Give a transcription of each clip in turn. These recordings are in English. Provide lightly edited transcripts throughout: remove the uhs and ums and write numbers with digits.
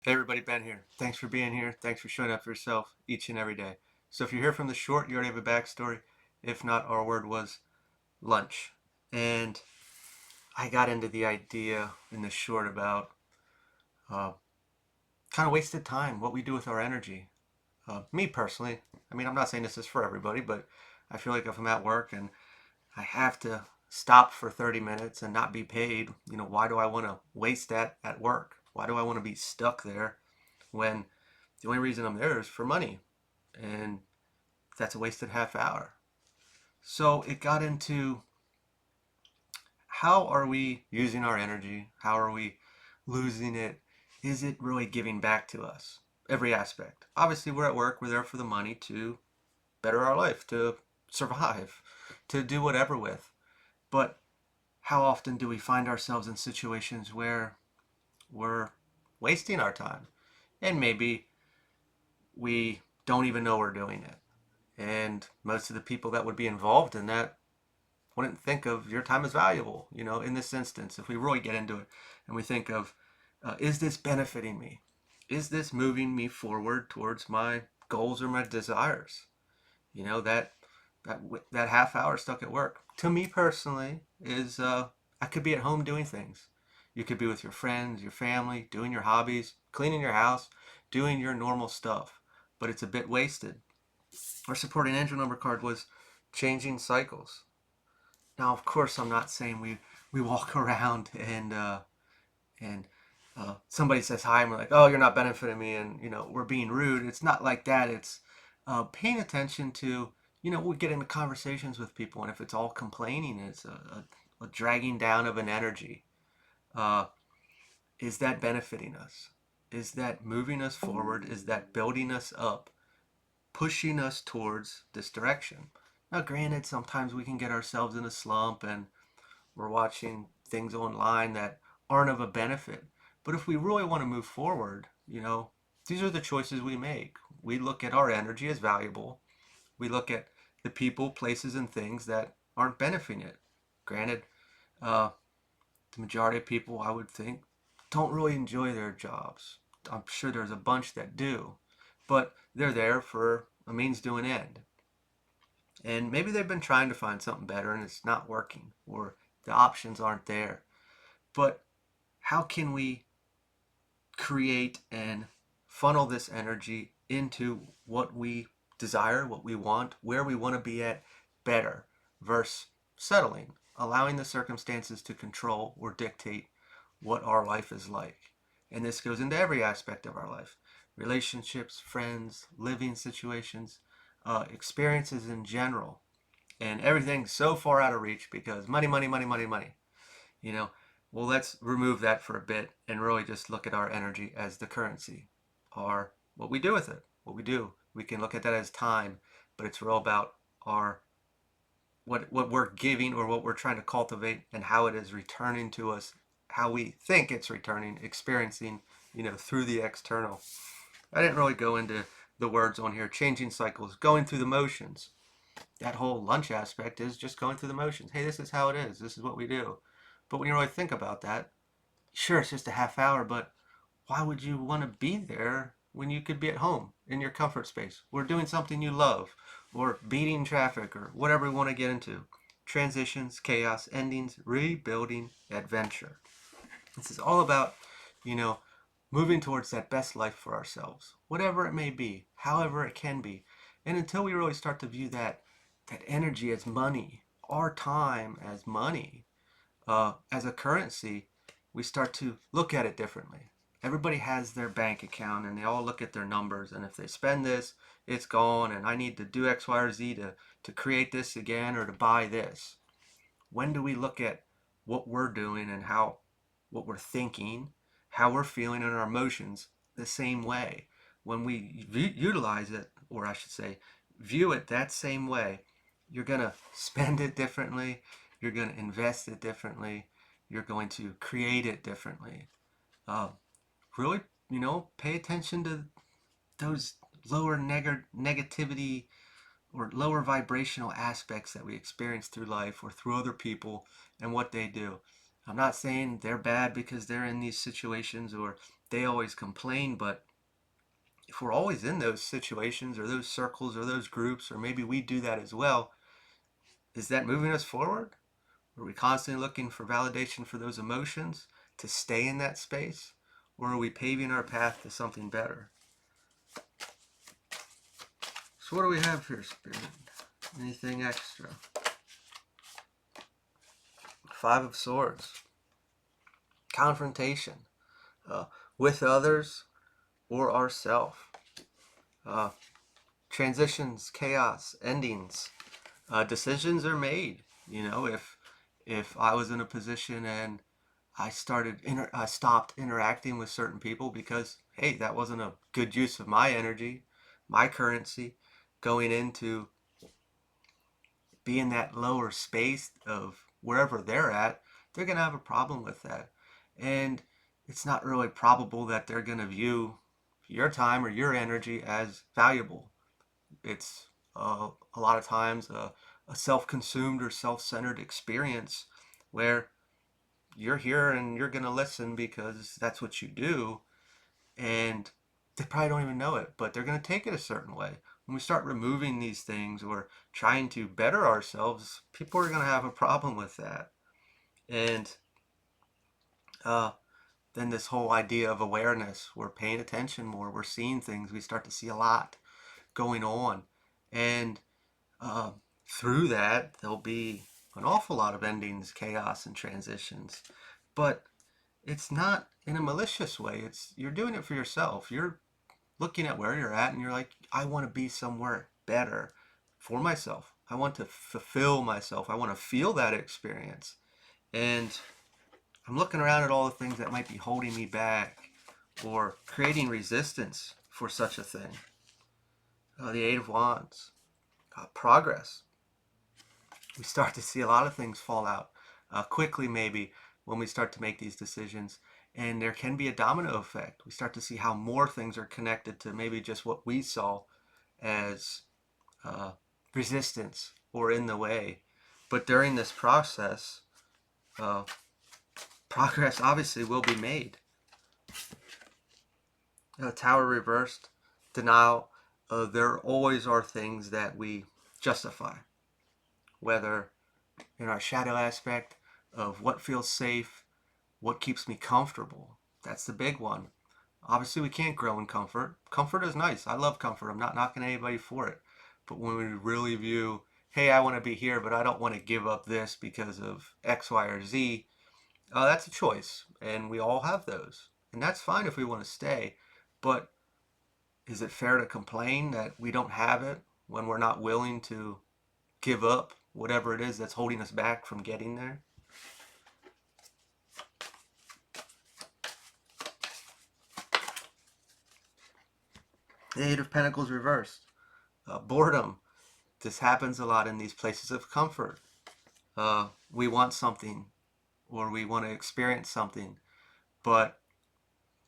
Hey everybody, Ben here. Thanks for being here. Thanks for showing up for yourself each and every day. So if you're here from the short, you already have a backstory. If not, our word was lunch. And I got into the idea in the short about uh, kind of wasted time, what we do with our energy. Me personally, I mean, I'm not saying this is for everybody, but I feel like if I'm at work and I have to stop for 30 minutes and not be paid, why do I want to waste that at work? Why do I want to be stuck there when the only reason I'm there is for money? And that's a wasted half hour. So it got into how are we using our energy? How are we losing it? Is it really giving back to us? Every aspect. Obviously, we're at work, we're there for the money to better our life, to survive, to do whatever with. But how often do we find ourselves in situations where we're wasting our time? And maybe we don't even know we're doing it. And most of the people that would be involved in that wouldn't think of your time as valuable, in this instance, if we really get into it and we think of, is this benefiting me? Is this moving me forward towards my goals or my desires? That that half hour stuck at work to me personally is I could be at home doing things. You could be with your friends, your family, doing your hobbies, cleaning your house, doing your normal stuff, but it's a bit wasted. Our supporting angel number card was changing cycles. Now, of course, I'm not saying we walk around and somebody says hi and we're like, oh, you're not benefiting me, and we're being rude. It's not like that. It's paying attention to we get into conversations with people, and if it's all complaining, it's a dragging down of an energy. Uh, is that benefiting us? Is that moving us forward? Is that building us up, pushing us towards this direction? Now, granted, sometimes we can get ourselves in a slump and we're watching things online that aren't of a benefit. But if we really want to move forward, these are the choices we make. We look at our energy as valuable. We look at the people, places, and things that aren't benefiting it. Granted, uh, the majority of people, I would think, don't really enjoy their jobs. I'm sure there's a bunch that do, but they're there for a means to an end. And maybe they've been trying to find something better and it's not working, or the options aren't there. But how can we create and funnel this energy into what we desire, what we want, where we want to be at better versus settling, allowing the circumstances to control or dictate what our life is like? And this goes into every aspect of our life: relationships, friends, living situations, experiences in general. And everything's so far out of reach because money, money, money, money, money. You know, well, let's remove that for a bit and really just look at our energy as the currency, or what we do with it. What we do, we can look at that as time, but it's real about our what we're giving or what we're trying to cultivate and how it is returning to us, how we think it's returning, experiencing, through the external. I didn't really go into the words on here. Changing cycles, going through the motions. That whole lunch aspect is just going through the motions. Hey, this is how it is. This is what we do. But when you really think about that, sure, it's just a half hour, but why would you want to be there when you could be at home in your comfort space? Or doing something you love, or beating traffic, or whatever we want to get into. Transitions, chaos, endings, rebuilding, adventure. This is all about, you know, moving towards that best life for ourselves, whatever it may be, however it can be. And until we really start to view that energy as money, our time as money, as a currency, we start to look at it differently. Everybody has their bank account and they all look at their numbers. And if they spend this, it's gone. And I need to do X, Y, or Z to create this again or to buy this. When do we look at what we're doing and what we're thinking, how we're feeling, and our emotions the same way? When we utilize it, or I should say, view it that same way, you're going to spend it differently. You're going to invest it differently. You're going to create it differently. Um, Really, pay attention to those lower negativity or lower vibrational aspects that we experience through life or through other people and what they do. I'm not saying they're bad because they're in these situations or they always complain, but if we're always in those situations or those circles or those groups, or maybe we do that as well, is that moving us forward? Are we constantly looking for validation for those emotions to stay in that space? Or are we paving our path to something better? So what do we have here, Spirit? Anything extra? Five of Swords. Confrontation uh, with others or ourself. Uh, Transitions, chaos, endings. Decisions are made. If I was in a position and I stopped interacting with certain people because, hey, that wasn't a good use of my energy, my currency, going into being that lower space of wherever they're at, they're going to have a problem with that. And it's not really probable that they're going to view your time or your energy as valuable. It's a lot of times a self-consumed or self-centered experience where you're here and you're going to listen because that's what you do, and they probably don't even know it, but they're going to take it a certain way. When we start removing these things or trying to better ourselves, people are going to have a problem with that. And uh, then this whole idea of awareness, we're paying attention more, we're seeing things, we start to see a lot going on. And uh, through that, there'll be an awful lot of endings, chaos, and transitions. But it's not in a malicious way. It's you're doing it for yourself. You're looking at where you're at and you're like, I want to be somewhere better for myself. I want to fulfill myself. I want to feel that experience. And I'm looking around at all the things that might be holding me back or creating resistance for such a thing. The Eight of Wands, progress. We start to see a lot of things fall out quickly, maybe, when we start to make these decisions. And there can be a domino effect. We start to see how more things are connected to maybe just what we saw as uh, resistance or in the way. But during this process, uh, progress obviously will be made. Tower reversed, denial. There always are things that we justify, whether in our shadow aspect of what feels safe, what keeps me comfortable. That's the big one. Obviously, we can't grow in comfort. Comfort is nice. I love comfort. I'm not knocking anybody for it. But when we really view, hey, I want to be here, but I don't want to give up this because of X, Y, or Z, that's a choice. And we all have those. And that's fine if we want to stay. But is it fair to complain that we don't have it when we're not willing to give up whatever it is that's holding us back from getting there? The Eight of Pentacles reversed. Boredom. This happens a lot in these places of comfort. We want something or we want to experience something, but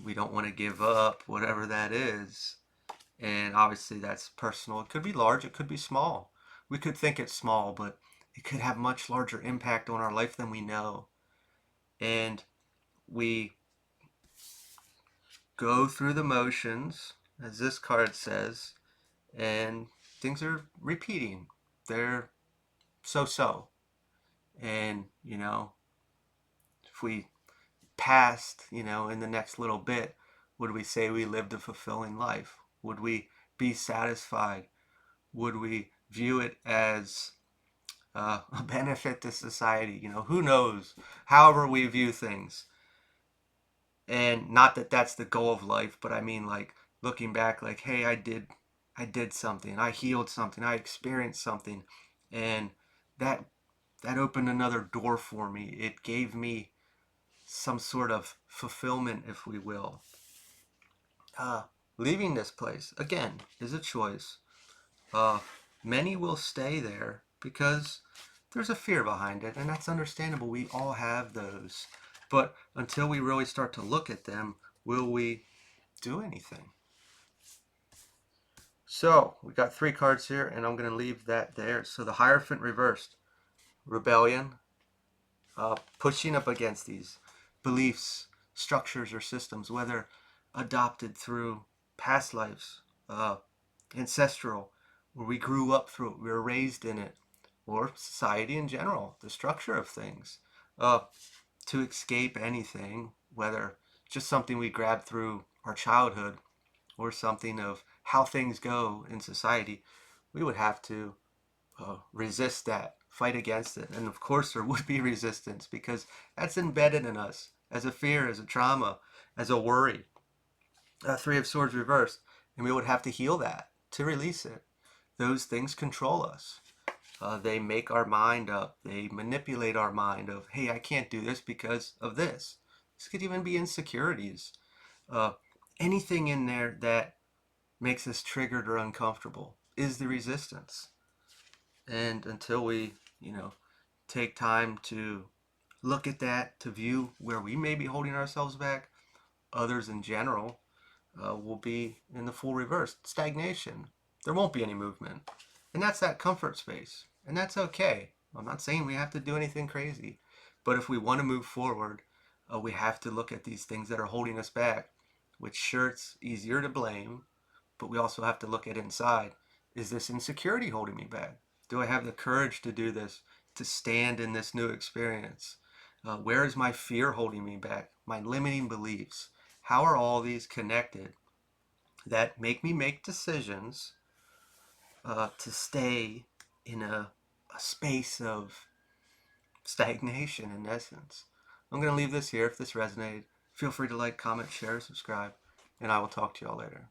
we don't want to give up whatever that is. And obviously, that's personal. It could be large, it could be small. We could think it's small, but it could have much larger impact on our life than we know. And we go through the motions, as this card says, and things are repeating. They're so so. And, if we passed, in the next little bit, would we say we lived a fulfilling life? Would we be satisfied? Would we view it as a benefit to society? Who knows? However we view things. And not that that's the goal of life, but I mean, like, looking back, like, hey, I did something. I healed something. I experienced something. And that that opened another door for me. It gave me some sort of fulfillment, if we will. Uh, Leaving this place, again, is a choice. Uh, Many will stay there because there's a fear behind it, and that's understandable. We all have those. But until we really start to look at them, will we do anything? So, we got three cards here, and I'm going to leave that there. So, the Hierophant reversed. Rebellion, pushing up against these beliefs, structures, or systems, whether adopted through past lives, uh, ancestral, where we grew up through it, we were raised in it, or society in general, the structure of things, uh, to escape anything, whether just something we grabbed through our childhood or something of how things go in society, we would have to resist that, fight against it. And of course, there would be resistance because that's embedded in us as a fear, as a trauma, as a worry. Three of Swords reversed, and we would have to heal that to release it. Those things control us. They make our mind up. They manipulate our mind of, hey, I can't do this because of this. This could even be insecurities. Uh, Anything in there that makes us triggered or uncomfortable is the resistance. And until we, take time to look at that, to view where we may be holding ourselves back, others in general will be in the full reverse stagnation. There won't be any movement. And that's that comfort space. And that's okay. I'm not saying we have to do anything crazy. But if we want to move forward, we have to look at these things that are holding us back, which sure, it's easier to blame, but we also have to look at inside. Is this insecurity holding me back? Do I have the courage to do this, to stand in this new experience? Where is my fear holding me back? My limiting beliefs? How are all these connected that make me make decisions to stay in a space of stagnation, in essence? I'm going to leave this here. If this resonated, feel free to like, comment, share, subscribe, and I will talk to y'all later.